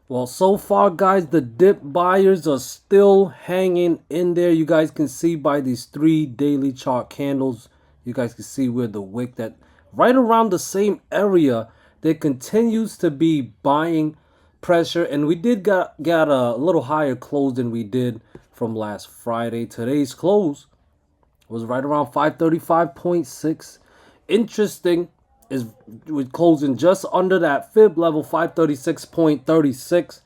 Well, so far, guys, the dip buyers are still hanging in there. You guys can see by these 3 daily chart candles. You guys can see where the wick that right around the same area there continues to be buying pressure, and we did got a little higher close than we did from last Friday. Today's close was right around 535.6. Interesting is with closing just under that fib level, 536.36.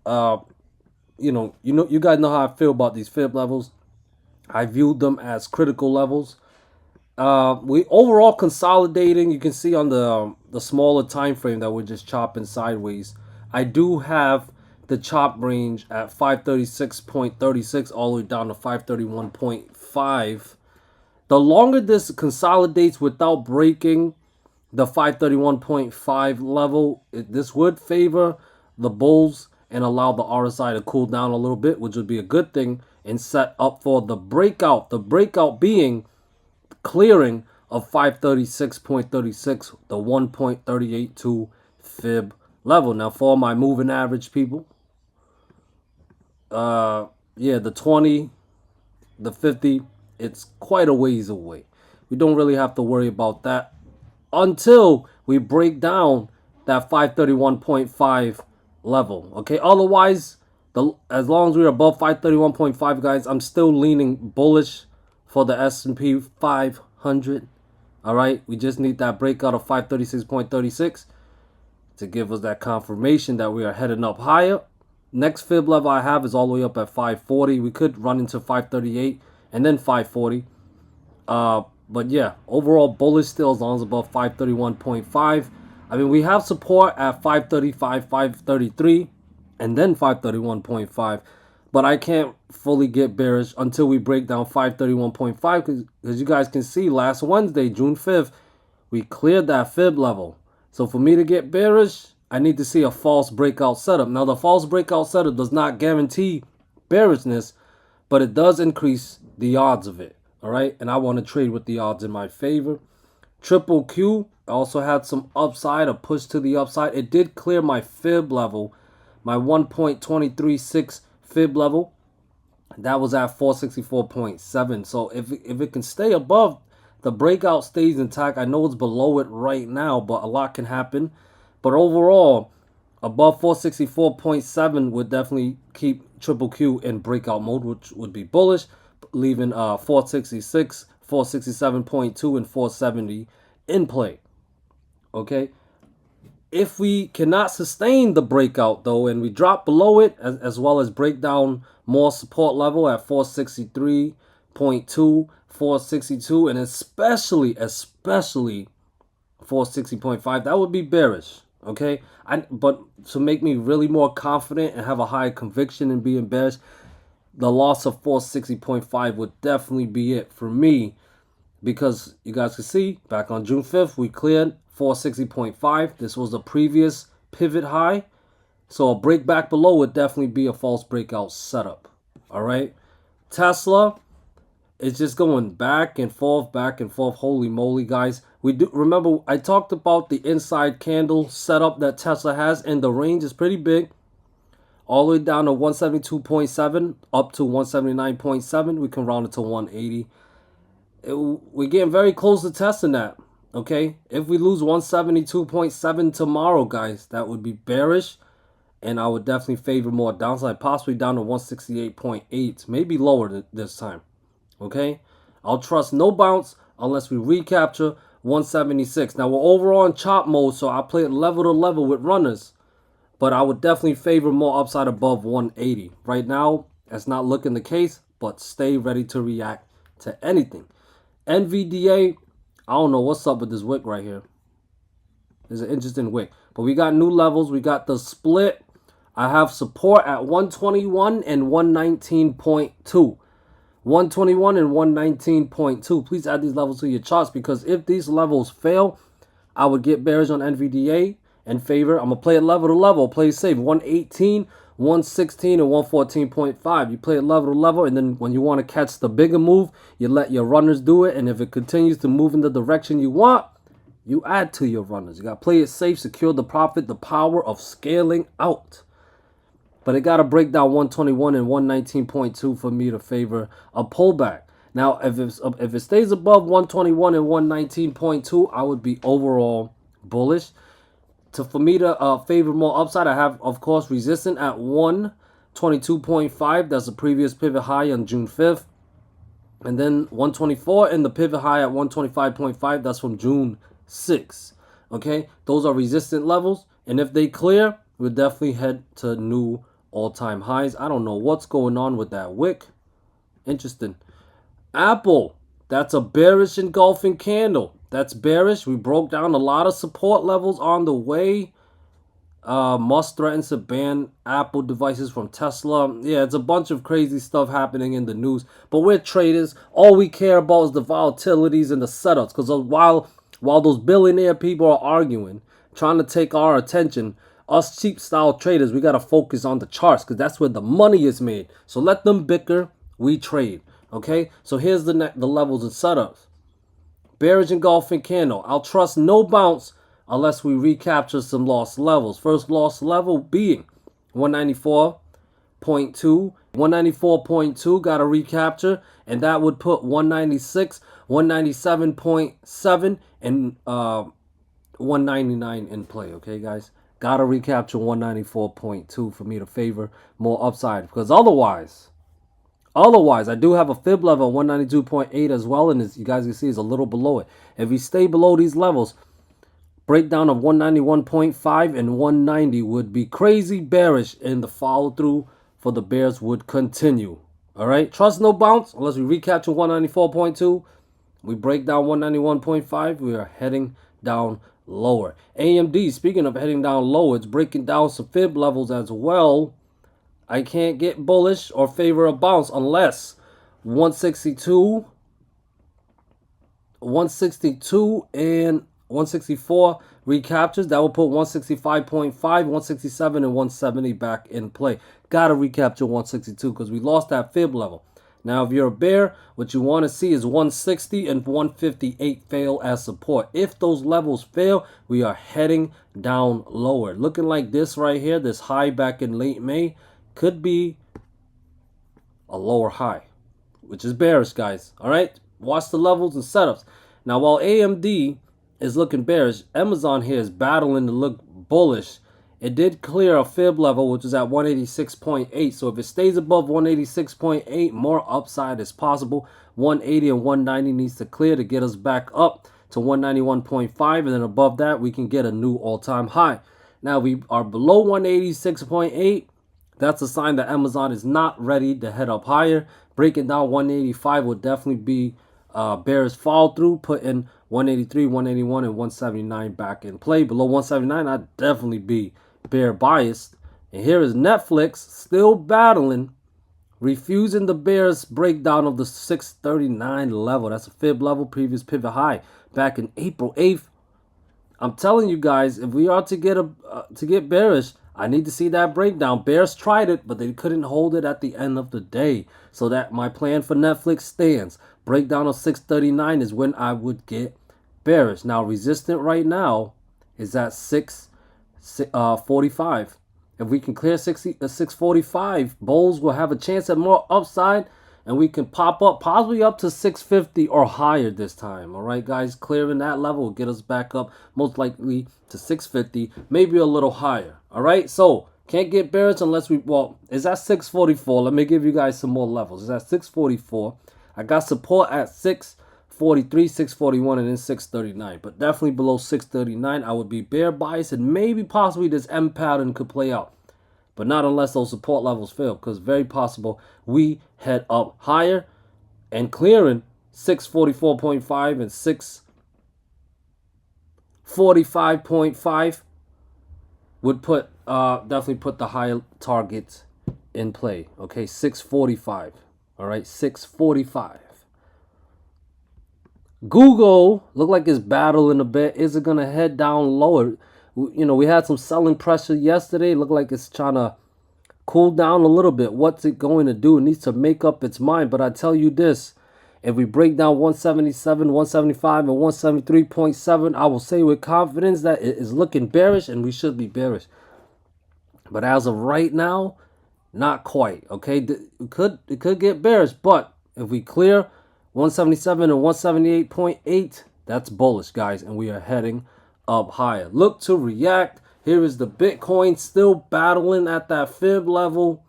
Uh, you guys know how I feel about these fib levels. I viewed them as critical levels. We overall consolidating. You can see on the smaller time frame that we're just chopping sideways. I do have the chop range at 536.36 all the way down to 531.5. The longer this consolidates without breaking the 531.5 level, this would favor the bulls and allow the RSI to cool down a little bit, which would be a good thing, and set up for the breakout. The breakout being clearing of 536.36, the 1.382 fib level. Now, for my moving average people, yeah, the 20, the 50, it's quite a ways away. We don't really have to worry about that until we break down that 531.5 level. Okay, otherwise, as long as we're above 531.5, guys, I'm still leaning bullish for the S&P 500. All right, we just need that breakout of 536.36 to give us that confirmation that we are heading up higher. Next fib level I have is all the way up at 540. We could run into 538 and then 540. But yeah, overall bullish still as long as above 531.5. I mean, we have support at 535, 533, and then 531.5. But I can't fully get bearish until we break down 531.5 because you guys can see last Wednesday, June 5th, we cleared that fib level. So for me to get bearish, I need to see a false breakout setup. Now, the false breakout setup does not guarantee bearishness, but it does increase the odds of it. All right, and I want to trade with the odds in my favor. Triple Q also had some upside, a push to the upside. It did clear my fib level, my 1.236 fib level. That was at 464.7. So if it can stay above, the breakout stays intact. I know it's below it right now, but a lot can happen. But overall, above 464.7 would definitely keep Triple Q in breakout mode, which would be bullish, leaving 466, 467.2, and 470 in play. Okay. If we cannot sustain the breakout, though, and we drop below it, as well as break down more support level at 463.2, 462, and especially 460.5, that would be bearish. Okay, but to make me really more confident and have a higher conviction in being bearish, the loss of 460.5 would definitely be it for me, because you guys can see back on June 5th we cleared 460.5. This was the previous pivot high, so a break back below would definitely be a false breakout setup. All right, Tesla, it's just going back and forth, back and forth. Holy moly, guys. We do remember I talked about the inside candle setup that Tesla has, and the range is pretty big. All the way down to 172.7 up to 179.7. We can round it to 180. We're getting very close to testing that. Okay, if we lose 172.7 tomorrow, guys, that would be bearish, and I would definitely favor more downside, possibly down to 168.8, maybe lower this time. Okay, I'll trust no bounce unless we recapture 176. Now we're overall in chop mode, so I play it level to level with runners, but I would definitely favor more upside above 180. Right now, that's not looking the case, but stay ready to react to anything. NVDA, I don't know what's up with this wick right here. It's an interesting wick, but we got new levels. We got the split. I have support at 121 and 119.2. 121 and 119.2. Please add these levels to your charts, because if these levels fail, I would get bearish on NVDA and favor. I'm going to play it level to level. Play it safe. 118, 116, and 114.5. You play it level to level, and then when you want to catch the bigger move, you let your runners do it. And if it continues to move in the direction you want, you add to your runners. You got to play it safe, secure the profit, the power of scaling out. but it got to break down 121 and 119.2 for me to favor a pullback. Now, if it stays above 121 and 119.2, I would be overall bullish. For me to favor more upside, I have, of course, resistance at 122.5. That's the previous pivot high on June 5th. And then 124 and the pivot high at 125.5. That's from June 6th. Okay, those are resistant levels. And if they clear, we'll definitely head to new all-time highs. I don't know what's going on with that wick. Interesting. Apple, that's a bearish engulfing candle. That's bearish. We broke down a lot of support levels on the way. Musk threatens to ban Apple devices from Tesla. Yeah, it's a bunch of crazy stuff happening in the news. But we're traders. All we care about is the volatilities and the setups. Because while those billionaire people are arguing, trying to take our attention, us cheap style traders, we got to focus on the charts. Because that's where the money is made. So let them bicker. We trade. Okay? So here's the levels and setups. Bearish engulfing candle. I'll trust no bounce unless we recapture some lost levels. First lost level being 194.2. 194.2 got to recapture, and that would put 196, 197.7, and 199 in play. Okay, guys? Got to recapture 194.2 for me to favor more upside, because otherwise, I do have a fib level 192.8 as well, and as you guys can see, is a little below it. If we stay below these levels, breakdown of 191.5 and 190 would be crazy bearish, and the follow through for the bears would continue. All right, trust no bounce unless we recapture 194.2. We break down 191.5. We are heading down lower. AMD, speaking of heading down lower, it's breaking down some fib levels as well. I can't get bullish or favor a bounce unless 162 and 164 recaptures. That will put 165.5, 167, and 170 back in play. Got to recapture 162 because we lost that fib level. Now, if you're a bear, what you want to see is 160 and 158 fail as support. If those levels fail, we are heading down lower. Looking like this right here, this high back in late May, could be a lower high, which is bearish, guys. All right, watch the levels and setups. Now, while AMD is looking bearish, Amazon here is battling to look bullish. It did clear a fib level, which is at 186.8. So if it stays above 186.8, more upside is possible. 180 and 190 needs to clear to get us back up to 191.5, and then above that we can get a new all-time high. Now we are below 186.8. That's a sign that Amazon is not ready to head up higher. Breaking down 185 would definitely be bearish follow through, putting 183, 181, and 179 back in play. Below 179, I'd definitely be bear biased. And here is Netflix still battling, refusing the bears breakdown of the 639 level. That's a fib level, previous pivot high back in April 8th. I'm telling you guys, if we are to get bearish, I need to see that breakdown. Bears tried it, but they couldn't hold it at the end of the day. So that my plan for Netflix stands. Breakdown of 639 is when I would get bearish. Now, resistant right now is at 645. If we can clear 645, bulls will have a chance at more upside, and we can pop up possibly up to 650 or higher this time. All right, guys, clearing that level will get us back up most likely to 650, maybe a little higher. All right, so can't get bearish unless we, well, it's at 644. Let me give you guys some more levels. It's at 644. I got support at 643, 641, and then 639. But definitely below 639, I would be bear biased, and maybe possibly this M pattern could play out. But not unless those support levels fail, because very possible we head up higher, and clearing 644.5 and 645.5 would put definitely put the higher targets in play. Okay, 645. All right, 645. Google look like it's battling a bit. Is it gonna head down lower? You know, we had some selling pressure yesterday. Look like it's trying to cool down a little bit. What's it going to do? It needs to make up its mind. But I tell you this, if we break down 177, 175, and 173.7, I will say with confidence that it is looking bearish, and we should be bearish. But as of right now, Not quite. Okay, it could get bearish, but if we clear 177 and 178.8, that's bullish, guys, and we are heading up higher. Look to react. Here is the Bitcoin still battling at that fib level,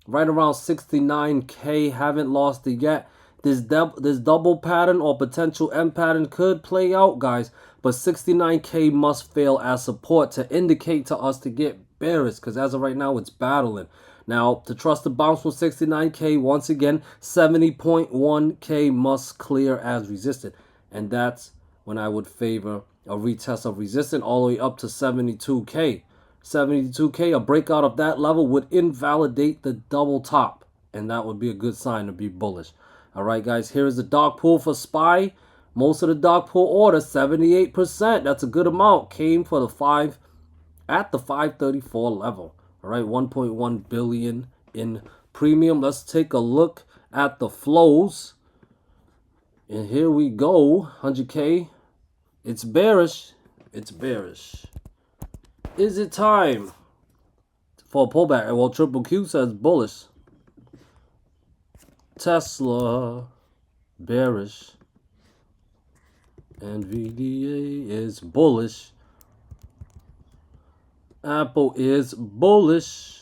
right around 69K. Haven't lost it yet. This double pattern or potential M pattern could play out, guys, but 69K must fail as support to indicate to us to get bearish, because as of right now, it's battling. Now, to trust the bounce from 69K, once again, 70.1K must clear as resistant, and that's when I would favor a retest of resistance all the way up to 72K. 72K, a breakout of that level would invalidate the double top, and that would be a good sign to be bullish. All right, guys, here is the dark pool for SPY. Most of the dark pool order, 78%. That's a good amount. Came for the 534 level. All right, 1.1 billion in premium. Let's take a look at the flows. And here we go, 100K. It's bearish. It's bearish. Is it time for a pullback? Well, Triple Q says bullish. Tesla, bearish. NVDA is bullish. Apple is bullish.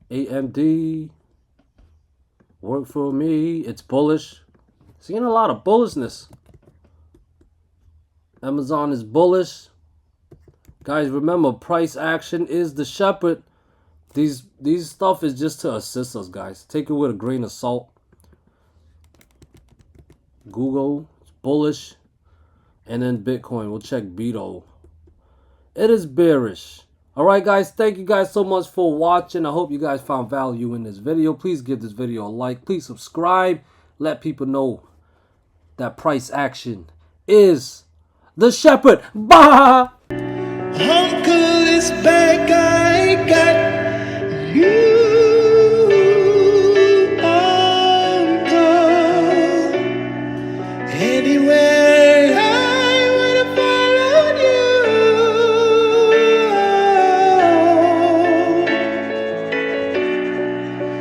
AMD, work for me. It's bullish. Seeing a lot of bullishness. Amazon is bullish. Guys, remember, price action is the shepherd. These stuff is just to assist us, guys. Take it with a grain of salt. Google is bullish. And then Bitcoin. We'll check Beto. It is bearish. Alright, guys. Thank you guys so much for watching. I hope you guys found value in this video. Please give this video a like. Please subscribe. Let people know that price action is the shepherd. Bye! Uncle is back, I got